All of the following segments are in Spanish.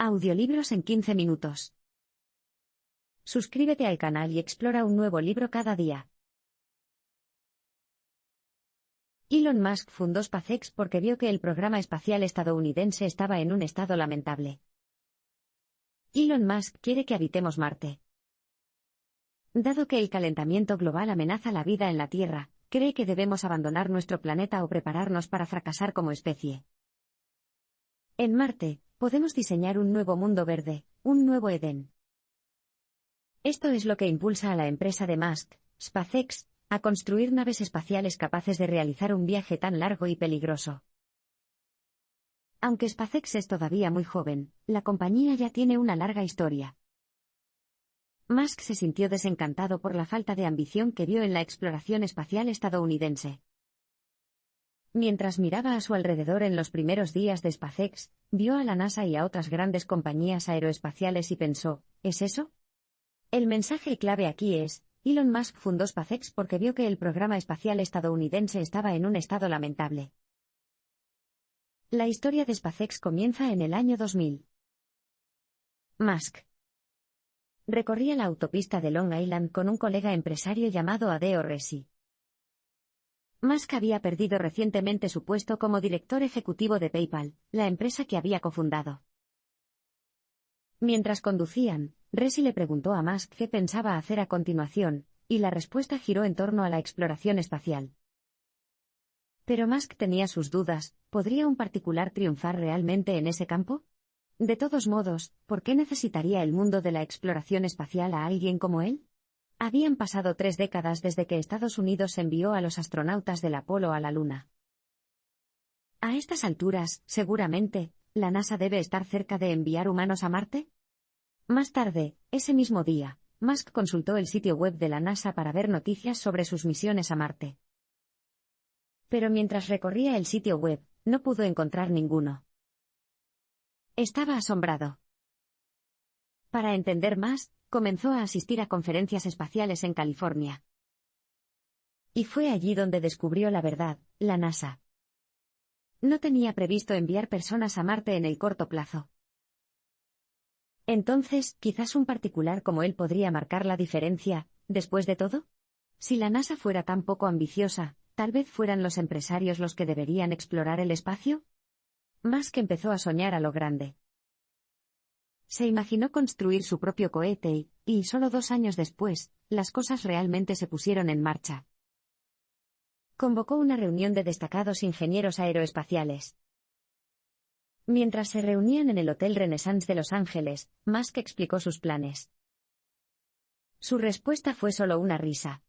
Audiolibros en 15 minutos. Suscríbete al canal y explora un nuevo libro cada día. Elon Musk fundó SpaceX porque vio que el programa espacial estadounidense estaba en un estado lamentable. Elon Musk quiere que habitemos Marte. Dado que el calentamiento global amenaza la vida en la Tierra, cree que debemos abandonar nuestro planeta o prepararnos para fracasar como especie. En Marte, podemos diseñar un nuevo mundo verde, un nuevo Edén. Esto es lo que impulsa a la empresa de Musk, SpaceX, a construir naves espaciales capaces de realizar un viaje tan largo y peligroso. Aunque SpaceX es todavía muy joven, la compañía ya tiene una larga historia. Musk se sintió desencantado por la falta de ambición que vio en la exploración espacial estadounidense. Mientras miraba a su alrededor en los primeros días de SpaceX, vio a la NASA y a otras grandes compañías aeroespaciales y pensó, ¿es eso? El mensaje clave aquí es, Elon Musk fundó SpaceX porque vio que el programa espacial estadounidense estaba en un estado lamentable. La historia de SpaceX comienza en el año 2000. Musk recorría la autopista de Long Island con un colega empresario llamado Adeo Resi. Musk había perdido recientemente su puesto como director ejecutivo de PayPal, la empresa que había cofundado. Mientras conducían, Resi le preguntó a Musk qué pensaba hacer a continuación, y la respuesta giró en torno a la exploración espacial. Pero Musk tenía sus dudas, ¿podría un particular triunfar realmente en ese campo? De todos modos, ¿por qué necesitaría el mundo de la exploración espacial a alguien como él? Habían pasado 3 décadas desde que Estados Unidos envió a los astronautas del Apolo a la Luna. A estas alturas, seguramente, ¿la NASA debe estar cerca de enviar humanos a Marte? Más tarde, ese mismo día, Musk consultó el sitio web de la NASA para ver noticias sobre sus misiones a Marte. Pero mientras recorría el sitio web, no pudo encontrar ninguno. Estaba asombrado. Para entender más, comenzó a asistir a conferencias espaciales en California. Y fue allí donde descubrió la verdad, la NASA no tenía previsto enviar personas a Marte en el corto plazo. Entonces, quizás un particular como él podría marcar la diferencia, después de todo. Si la NASA fuera tan poco ambiciosa, tal vez fueran los empresarios los que deberían explorar el espacio. Musk empezó a soñar a lo grande. Se imaginó construir su propio cohete y, solo 2 años después, las cosas realmente se pusieron en marcha. Convocó una reunión de destacados ingenieros aeroespaciales. Mientras se reunían en el Hotel Renaissance de Los Ángeles, Musk explicó sus planes. Su respuesta fue solo una risa.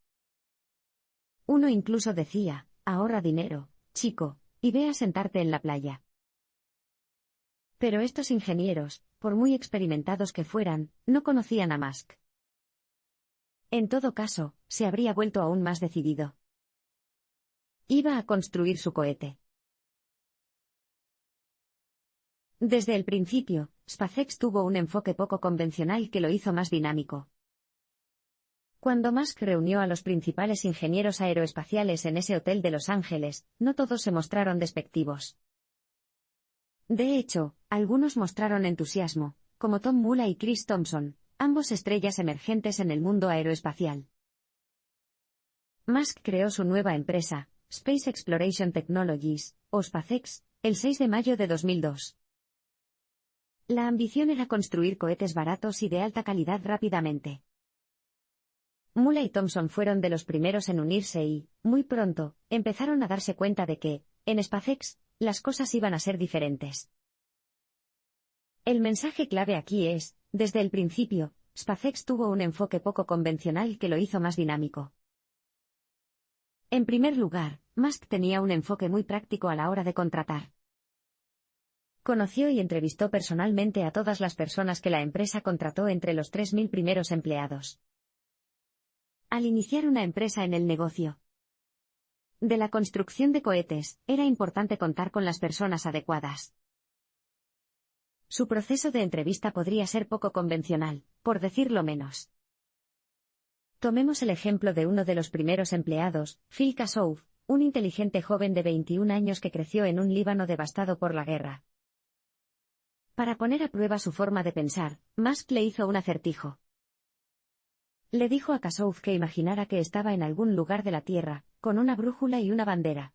Uno incluso decía, ahorra dinero, chico, y ve a sentarte en la playa. Pero estos ingenieros, por muy experimentados que fueran, no conocían a Musk. En todo caso, se habría vuelto aún más decidido. Iba a construir su cohete. Desde el principio, SpaceX tuvo un enfoque poco convencional que lo hizo más dinámico. Cuando Musk reunió a los principales ingenieros aeroespaciales en ese hotel de Los Ángeles, no todos se mostraron despectivos. De hecho, algunos mostraron entusiasmo, como Tom Mulla y Chris Thompson, ambos estrellas emergentes en el mundo aeroespacial. Musk creó su nueva empresa, Space Exploration Technologies, o SpaceX, el 6 de mayo de 2002. La ambición era construir cohetes baratos y de alta calidad rápidamente. Mulla y Thompson fueron de los primeros en unirse y, muy pronto, empezaron a darse cuenta de que, en SpaceX, las cosas iban a ser diferentes. El mensaje clave aquí es, desde el principio, SpaceX tuvo un enfoque poco convencional que lo hizo más dinámico. En primer lugar, Musk tenía un enfoque muy práctico a la hora de contratar. Conoció y entrevistó personalmente a todas las personas que la empresa contrató entre los 3.000 primeros empleados. Al iniciar una empresa en el negocio de la construcción de cohetes, era importante contar con las personas adecuadas. Su proceso de entrevista podría ser poco convencional, por decirlo menos. Tomemos el ejemplo de uno de los primeros empleados, Phil Kassouf, un inteligente joven de 21 años que creció en un Líbano devastado por la guerra. Para poner a prueba su forma de pensar, Musk le hizo un acertijo. Le dijo a Kassouf que imaginara que estaba en algún lugar de la Tierra, con una brújula y una bandera.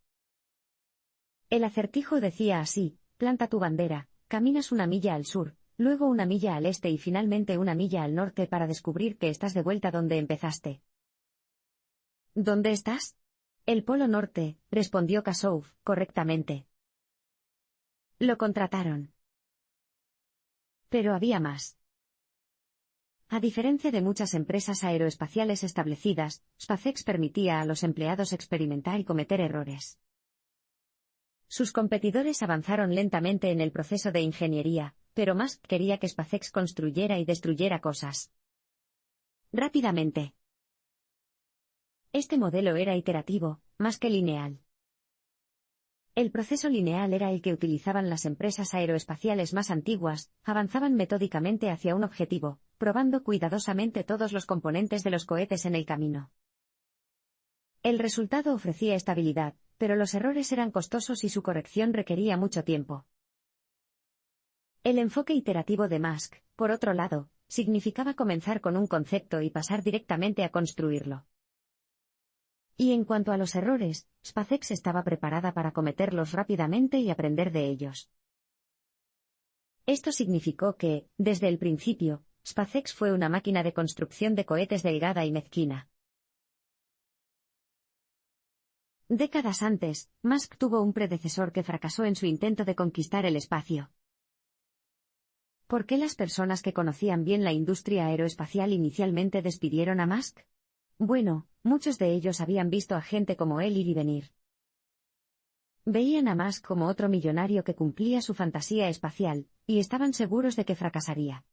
El acertijo decía así: planta tu bandera, caminas 1 milla al sur, luego 1 milla al este y finalmente 1 milla al norte para descubrir que estás de vuelta donde empezaste. ¿Dónde estás? El Polo Norte, respondió Kassouf, correctamente. Lo contrataron. Pero había más. A diferencia de muchas empresas aeroespaciales establecidas, SpaceX permitía a los empleados experimentar y cometer errores. Sus competidores avanzaron lentamente en el proceso de ingeniería, pero Musk quería que SpaceX construyera y destruyera cosas rápidamente. Este modelo era iterativo, más que lineal. El proceso lineal era el que utilizaban las empresas aeroespaciales más antiguas, avanzaban metódicamente hacia un objetivo, probando cuidadosamente todos los componentes de los cohetes en el camino. El resultado ofrecía estabilidad, pero los errores eran costosos y su corrección requería mucho tiempo. El enfoque iterativo de Musk, por otro lado, significaba comenzar con un concepto y pasar directamente a construirlo. Y en cuanto a los errores, SpaceX estaba preparada para cometerlos rápidamente y aprender de ellos. Esto significó que, desde el principio, SpaceX fue una máquina de construcción de cohetes delgada y mezquina. Décadas antes, Musk tuvo un predecesor que fracasó en su intento de conquistar el espacio. ¿Por qué las personas que conocían bien la industria aeroespacial inicialmente despidieron a Musk? Bueno, muchos de ellos habían visto a gente como él ir y venir. Veían a Musk como otro millonario que cumplía su fantasía espacial, y estaban seguros de que fracasaría.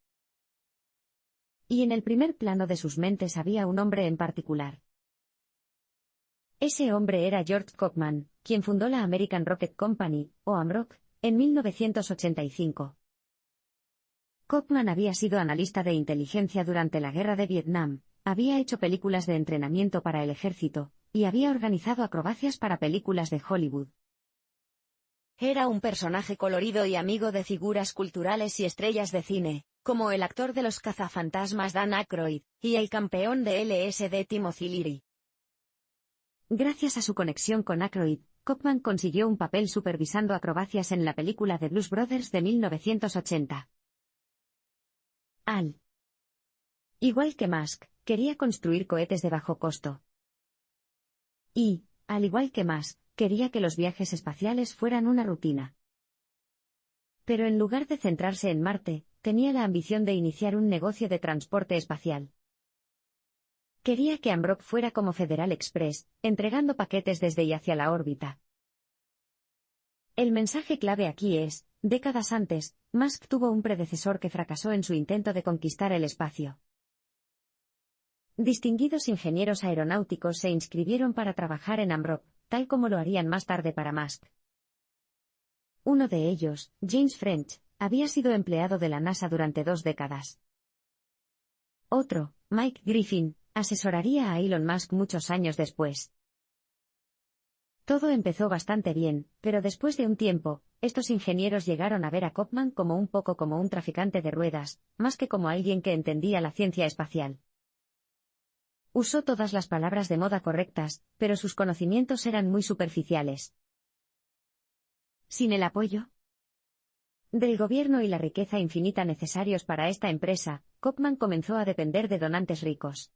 Y en el primer plano de sus mentes había un hombre en particular. Ese hombre era George Koopman, quien fundó la American Rocket Company, o AMROC, en 1985. Koopman había sido analista de inteligencia durante la Guerra de Vietnam, había hecho películas de entrenamiento para el ejército, y había organizado acrobacias para películas de Hollywood. Era un personaje colorido y amigo de figuras culturales y estrellas de cine, como el actor de Los cazafantasmas Dan Aykroyd, y el campeón de LSD Timothy Leary. Gracias a su conexión con Aykroyd, Koopman consiguió un papel supervisando acrobacias en la película The Blues Brothers de 1980. Igual que Musk, quería construir cohetes de bajo costo. Y, al igual que Musk, quería que los viajes espaciales fueran una rutina. Pero en lugar de centrarse en Marte, tenía la ambición de iniciar un negocio de transporte espacial. Quería que AMROC fuera como Federal Express, entregando paquetes desde y hacia la órbita. El mensaje clave aquí es: décadas antes, Musk tuvo un predecesor que fracasó en su intento de conquistar el espacio. Distinguidos ingenieros aeronáuticos se inscribieron para trabajar en AMROC, tal como lo harían más tarde para Musk. Uno de ellos, James French, había sido empleado de la NASA durante 2 décadas. Otro, Mike Griffin, asesoraría a Elon Musk muchos años después. Todo empezó bastante bien, pero después de un tiempo, estos ingenieros llegaron a ver a Koopman como un poco como un traficante de ruedas, más que como alguien que entendía la ciencia espacial. Usó todas las palabras de moda correctas, pero sus conocimientos eran muy superficiales. Sin el apoyo del gobierno y la riqueza infinita necesarios para esta empresa, Koopman comenzó a depender de donantes ricos.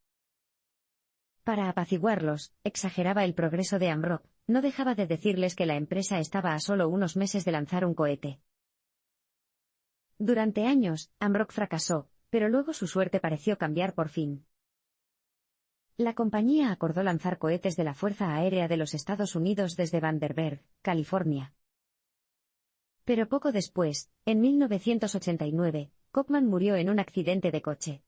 Para apaciguarlos, exageraba el progreso de AMROC, no dejaba de decirles que la empresa estaba a solo unos meses de lanzar un cohete. Durante años, AMROC fracasó, pero luego su suerte pareció cambiar por fin. La compañía acordó lanzar cohetes de la Fuerza Aérea de los Estados Unidos desde Vandenberg, California. Pero poco después, en 1989, Koopman murió en un accidente de coche.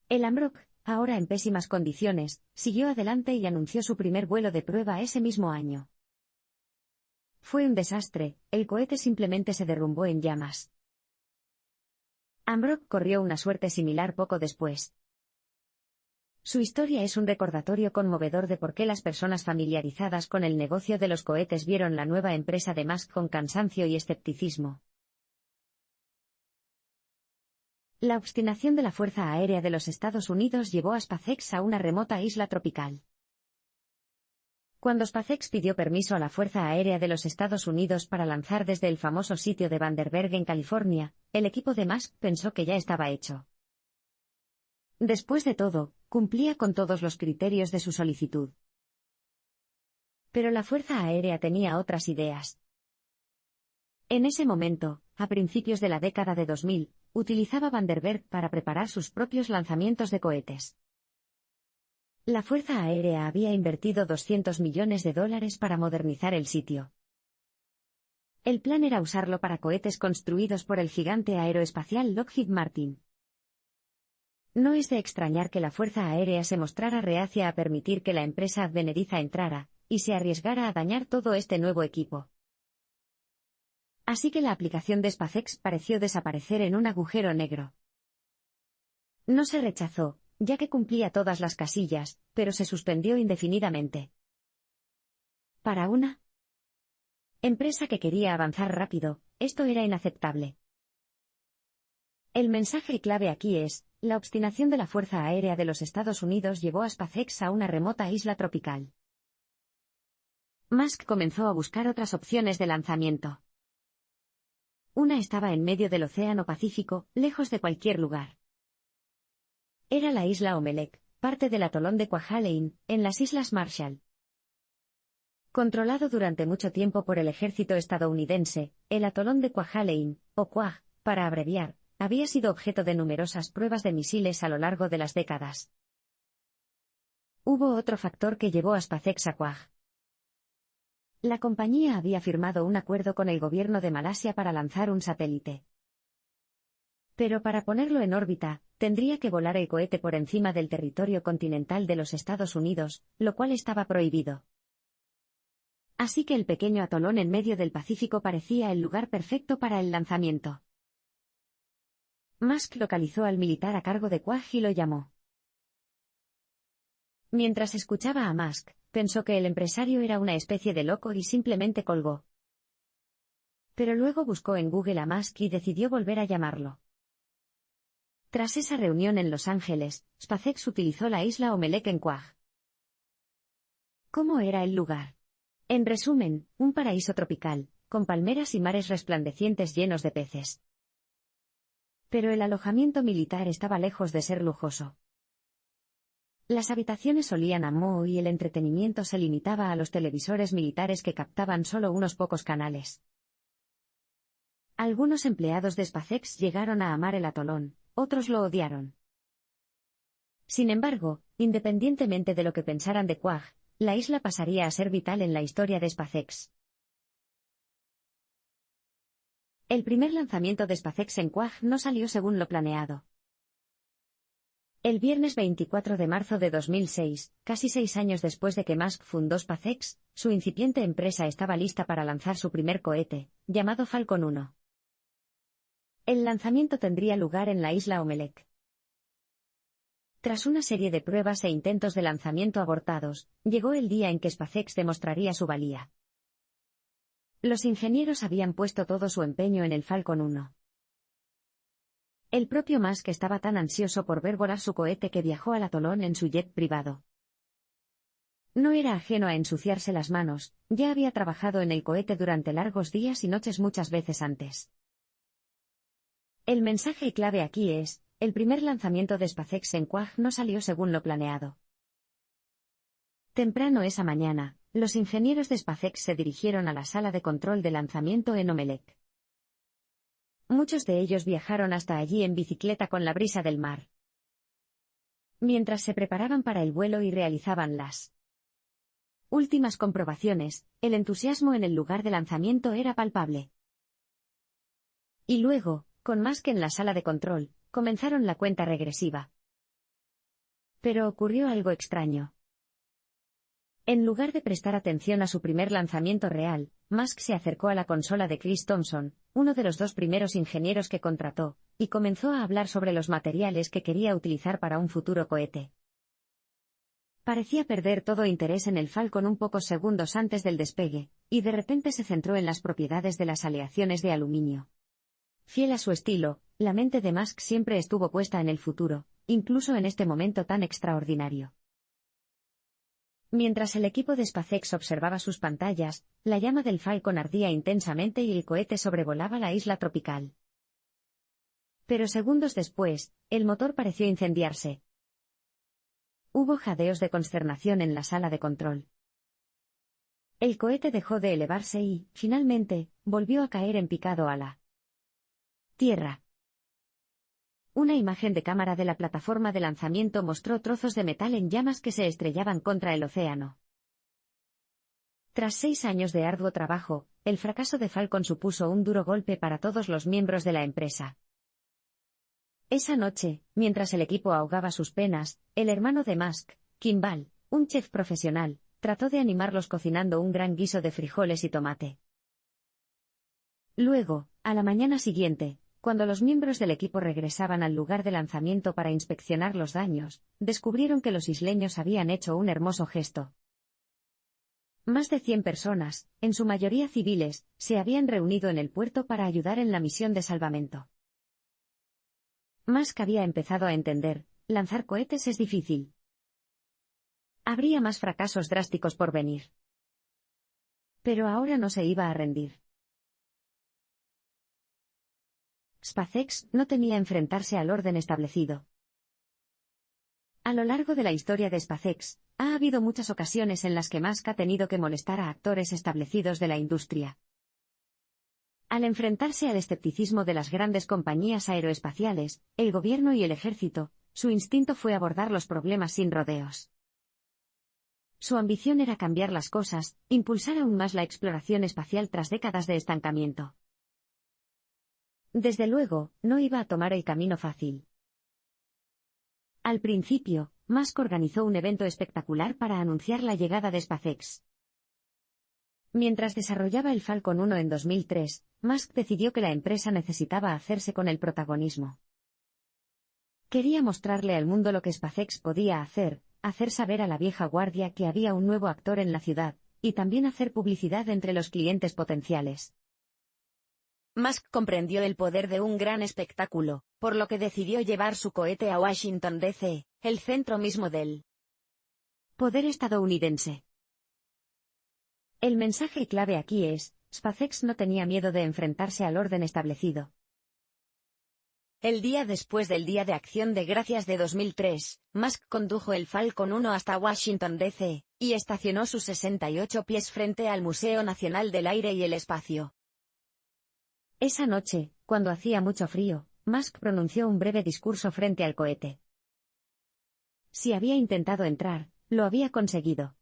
El AMROC, ahora en pésimas condiciones, siguió adelante y anunció su primer vuelo de prueba ese mismo año. Fue un desastre, el cohete simplemente se derrumbó en llamas. AMROC corrió una suerte similar poco después. Su historia es un recordatorio conmovedor de por qué las personas familiarizadas con el negocio de los cohetes vieron la nueva empresa de Musk con cansancio y escepticismo. La obstinación de la Fuerza Aérea de los Estados Unidos llevó a SpaceX a una remota isla tropical. Cuando SpaceX pidió permiso a la Fuerza Aérea de los Estados Unidos para lanzar desde el famoso sitio de Vandenberg en California, el equipo de Musk pensó que ya estaba hecho. Después de todo, cumplía con todos los criterios de su solicitud. Pero la Fuerza Aérea tenía otras ideas. En ese momento, a principios de la década de 2000, utilizaba Vandenberg para preparar sus propios lanzamientos de cohetes. La Fuerza Aérea había invertido $200 millones para modernizar el sitio. El plan era usarlo para cohetes construidos por el gigante aeroespacial Lockheed Martin. No es de extrañar que la Fuerza Aérea se mostrara reacia a permitir que la empresa advenediza entrara, y se arriesgara a dañar todo este nuevo equipo. Así que la aplicación de SpaceX pareció desaparecer en un agujero negro. No se rechazó, ya que cumplía todas las casillas, pero se suspendió indefinidamente. Para una empresa que quería avanzar rápido, esto era inaceptable. El mensaje clave aquí es, la obstinación de la Fuerza Aérea de los Estados Unidos llevó a SpaceX a una remota isla tropical. Musk comenzó a buscar otras opciones de lanzamiento. Una estaba en medio del Océano Pacífico, lejos de cualquier lugar. Era la isla Omelek, parte del atolón de Kwajalein, en las Islas Marshall. Controlado durante mucho tiempo por el ejército estadounidense, el atolón de Kwajalein, o Kwaj, para abreviar, había sido objeto de numerosas pruebas de misiles a lo largo de las décadas. Hubo otro factor que llevó a SpaceX a Kwaj. La compañía había firmado un acuerdo con el gobierno de Malasia para lanzar un satélite. Pero para ponerlo en órbita, tendría que volar el cohete por encima del territorio continental de los Estados Unidos, lo cual estaba prohibido. Así que el pequeño atolón en medio del Pacífico parecía el lugar perfecto para el lanzamiento. Musk localizó al militar a cargo de Kwaj y lo llamó. Mientras escuchaba a Musk, pensó que el empresario era una especie de loco y simplemente colgó. Pero luego buscó en Google a Musk y decidió volver a llamarlo. Tras esa reunión en Los Ángeles, SpaceX utilizó la isla Omelek en Kwaj. ¿Cómo era el lugar? En resumen, un paraíso tropical, con palmeras y mares resplandecientes llenos de peces. Pero el alojamiento militar estaba lejos de ser lujoso. Las habitaciones olían a moho y el entretenimiento se limitaba a los televisores militares que captaban solo unos pocos canales. Algunos empleados de SpaceX llegaron a amar el atolón, otros lo odiaron. Sin embargo, independientemente de lo que pensaran de Kwaj, la isla pasaría a ser vital en la historia de SpaceX. El primer lanzamiento de SpaceX en Kwaj no salió según lo planeado. El viernes 24 de marzo de 2006, casi 6 años después de que Musk fundó SpaceX, su incipiente empresa estaba lista para lanzar su primer cohete, llamado Falcon 1. El lanzamiento tendría lugar en la isla Omelek. Tras una serie de pruebas e intentos de lanzamiento abortados, llegó el día en que SpaceX demostraría su valía. Los ingenieros habían puesto todo su empeño en el Falcon 1. El propio Musk estaba tan ansioso por ver volar su cohete que viajó al atolón en su jet privado. No era ajeno a ensuciarse las manos, ya había trabajado en el cohete durante largos días y noches muchas veces antes. El mensaje clave aquí es, el primer lanzamiento de SpaceX en Kwaj no salió según lo planeado. Temprano esa mañana, los ingenieros de SpaceX se dirigieron a la sala de control de lanzamiento en Omelek. Muchos de ellos viajaron hasta allí en bicicleta con la brisa del mar. Mientras se preparaban para el vuelo y realizaban las últimas comprobaciones, el entusiasmo en el lugar de lanzamiento era palpable. Y luego, con Musk en la sala de control, comenzaron la cuenta regresiva. Pero ocurrió algo extraño. En lugar de prestar atención a su primer lanzamiento real, Musk se acercó a la consola de Chris Thompson, uno de los 2 primeros ingenieros que contrató, y comenzó a hablar sobre los materiales que quería utilizar para un futuro cohete. Parecía perder todo interés en el Falcon un pocos segundos antes del despegue, y de repente se centró en las propiedades de las aleaciones de aluminio. Fiel a su estilo, la mente de Musk siempre estuvo puesta en el futuro, incluso en este momento tan extraordinario. Mientras el equipo de SpaceX observaba sus pantallas, la llama del Falcon ardía intensamente y el cohete sobrevolaba la isla tropical. Pero segundos después, el motor pareció incendiarse. Hubo jadeos de consternación en la sala de control. El cohete dejó de elevarse y, finalmente, volvió a caer en picado a la tierra. Una imagen de cámara de la plataforma de lanzamiento mostró trozos de metal en llamas que se estrellaban contra el océano. Tras 6 años de arduo trabajo, el fracaso de Falcon supuso un duro golpe para todos los miembros de la empresa. Esa noche, mientras el equipo ahogaba sus penas, el hermano de Musk, Kimball, un chef profesional, trató de animarlos cocinando un gran guiso de frijoles y tomate. Luego, a la mañana siguiente, cuando los miembros del equipo regresaban al lugar de lanzamiento para inspeccionar los daños, descubrieron que los isleños habían hecho un hermoso gesto. Más de 100 personas, en su mayoría civiles, se habían reunido en el puerto para ayudar en la misión de salvamento. Musk había empezado a entender, lanzar cohetes es difícil. Habría más fracasos drásticos por venir. Pero ahora no se iba a rendir. SpaceX no temía enfrentarse al orden establecido. A lo largo de la historia de SpaceX, ha habido muchas ocasiones en las que Musk ha tenido que molestar a actores establecidos de la industria. Al enfrentarse al escepticismo de las grandes compañías aeroespaciales, el gobierno y el ejército, su instinto fue abordar los problemas sin rodeos. Su ambición era cambiar las cosas, impulsar aún más la exploración espacial tras décadas de estancamiento. Desde luego, no iba a tomar el camino fácil. Al principio, Musk organizó un evento espectacular para anunciar la llegada de SpaceX. Mientras desarrollaba el Falcon 1 en 2003, Musk decidió que la empresa necesitaba hacerse con el protagonismo. Quería mostrarle al mundo lo que SpaceX podía hacer saber a la vieja guardia que había un nuevo actor en la ciudad, y también hacer publicidad entre los clientes potenciales. Musk comprendió el poder de un gran espectáculo, por lo que decidió llevar su cohete a Washington, D.C., el centro mismo del poder estadounidense. El mensaje clave aquí es, SpaceX no tenía miedo de enfrentarse al orden establecido. El día después del Día de Acción de Gracias de 2003, Musk condujo el Falcon 1 hasta Washington, D.C., y estacionó sus 68 pies frente al Museo Nacional del Aire y el Espacio. Esa noche, cuando hacía mucho frío, Musk pronunció un breve discurso frente al cohete. Si había intentado entrar, lo había conseguido.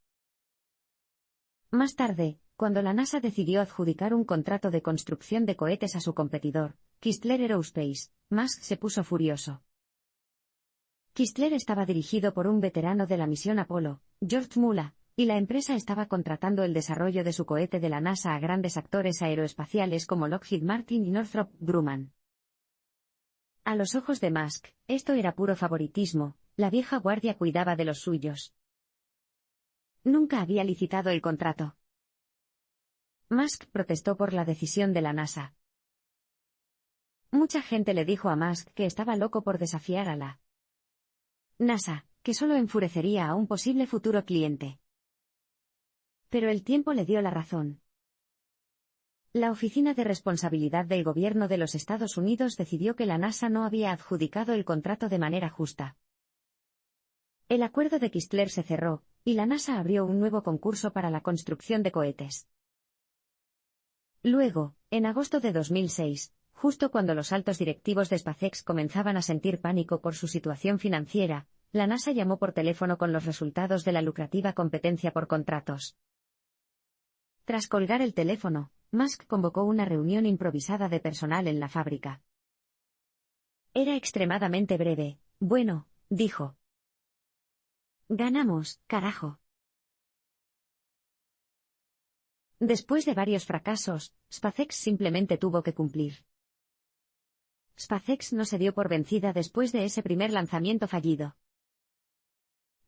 Más tarde, cuando la NASA decidió adjudicar un contrato de construcción de cohetes a su competidor, Kistler Aerospace, Musk se puso furioso. Kistler estaba dirigido por un veterano de la misión Apolo, George Muller, y la empresa estaba contratando el desarrollo de su cohete de la NASA a grandes actores aeroespaciales como Lockheed Martin y Northrop Grumman. A los ojos de Musk, esto era puro favoritismo, la vieja guardia cuidaba de los suyos. Nunca había licitado el contrato. Musk protestó por la decisión de la NASA. Mucha gente le dijo a Musk que estaba loco por desafiar a la NASA, que solo enfurecería a un posible futuro cliente. Pero el tiempo le dio la razón. La Oficina de Responsabilidad del Gobierno de los Estados Unidos decidió que la NASA no había adjudicado el contrato de manera justa. El acuerdo de Kistler se cerró, y la NASA abrió un nuevo concurso para la construcción de cohetes. Luego, en agosto de 2006, justo cuando los altos directivos de SpaceX comenzaban a sentir pánico por su situación financiera, la NASA llamó por teléfono con los resultados de la lucrativa competencia por contratos. Tras colgar el teléfono, Musk convocó una reunión improvisada de personal en la fábrica. Era extremadamente breve. Bueno, dijo. Ganamos, carajo. Después de varios fracasos, SpaceX simplemente tuvo que cumplir. SpaceX no se dio por vencida después de ese primer lanzamiento fallido.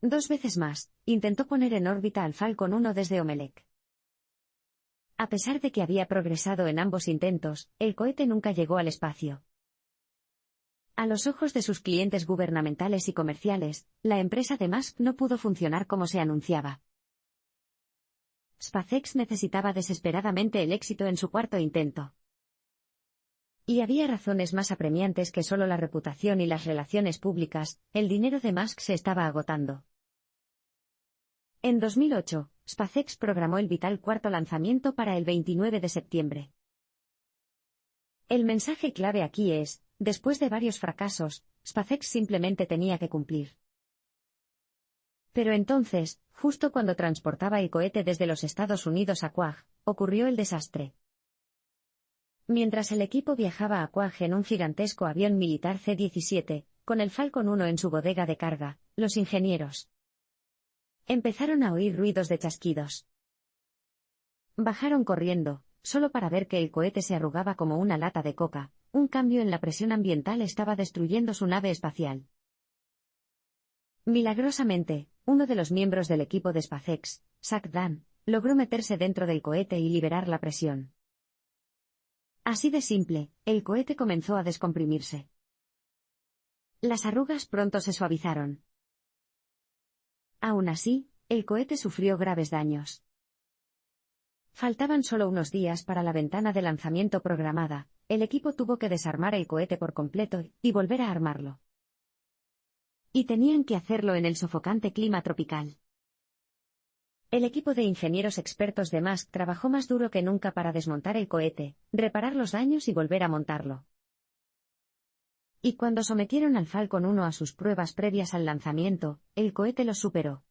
2 veces más, intentó poner en órbita al Falcon 1 desde Omelec. A pesar de que había progresado en ambos intentos, el cohete nunca llegó al espacio. A los ojos de sus clientes gubernamentales y comerciales, la empresa de Musk no pudo funcionar como se anunciaba. SpaceX necesitaba desesperadamente el éxito en su cuarto intento. Y había razones más apremiantes que solo la reputación y las relaciones públicas. El dinero de Musk se estaba agotando. En 2008, SpaceX programó el vital cuarto lanzamiento para el 29 de septiembre. El mensaje clave aquí es: después de varios fracasos, SpaceX simplemente tenía que cumplir. Pero entonces, justo cuando transportaba el cohete desde los Estados Unidos a Quag, ocurrió el desastre. Mientras el equipo viajaba a Quag en un gigantesco avión militar C-17, con el Falcon 1 en su bodega de carga, los ingenieros empezaron a oír ruidos de chasquidos. Bajaron corriendo, solo para ver que el cohete se arrugaba como una lata de coca. Un cambio en la presión ambiental estaba destruyendo su nave espacial. Milagrosamente, uno de los miembros del equipo de SpaceX, Zach Dan, logró meterse dentro del cohete y liberar la presión. Así de simple, el cohete comenzó a descomprimirse. Las arrugas pronto se suavizaron. Aún así, el cohete sufrió graves daños. Faltaban solo unos días para la ventana de lanzamiento programada. El equipo tuvo que desarmar el cohete por completo y volver a armarlo. Y tenían que hacerlo en el sofocante clima tropical. El equipo de ingenieros expertos de Musk trabajó más duro que nunca para desmontar el cohete, reparar los daños y volver a montarlo. Y cuando sometieron al Falcon 1 a sus pruebas previas al lanzamiento, el cohete los superó.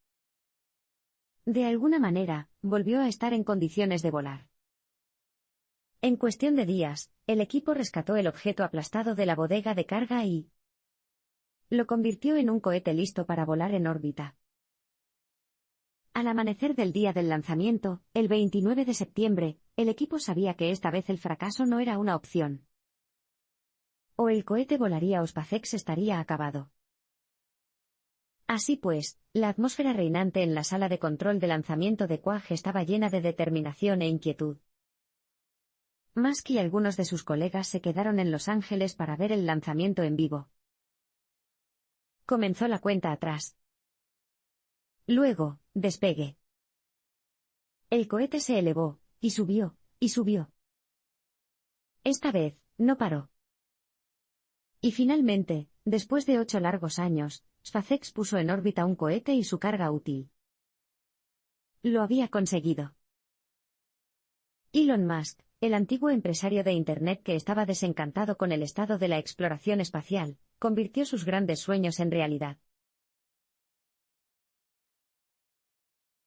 De alguna manera, volvió a estar en condiciones de volar. En cuestión de días, el equipo rescató el objeto aplastado de la bodega de carga y lo convirtió en un cohete listo para volar en órbita. Al amanecer del día del lanzamiento, el 29 de septiembre, el equipo sabía que esta vez el fracaso no era una opción. O el cohete volaría o SpaceX estaría acabado. Así pues, la atmósfera reinante en la sala de control de lanzamiento de Quag estaba llena de determinación e inquietud. Musk y algunos de sus colegas se quedaron en Los Ángeles para ver el lanzamiento en vivo. Comenzó la cuenta atrás. Luego, despegue. El cohete se elevó, y subió, y subió. Esta vez, no paró. Y finalmente, después de 8 largos años, SpaceX puso en órbita un cohete y su carga útil. Lo había conseguido. Elon Musk, el antiguo empresario de Internet que estaba desencantado con el estado de la exploración espacial, convirtió sus grandes sueños en realidad.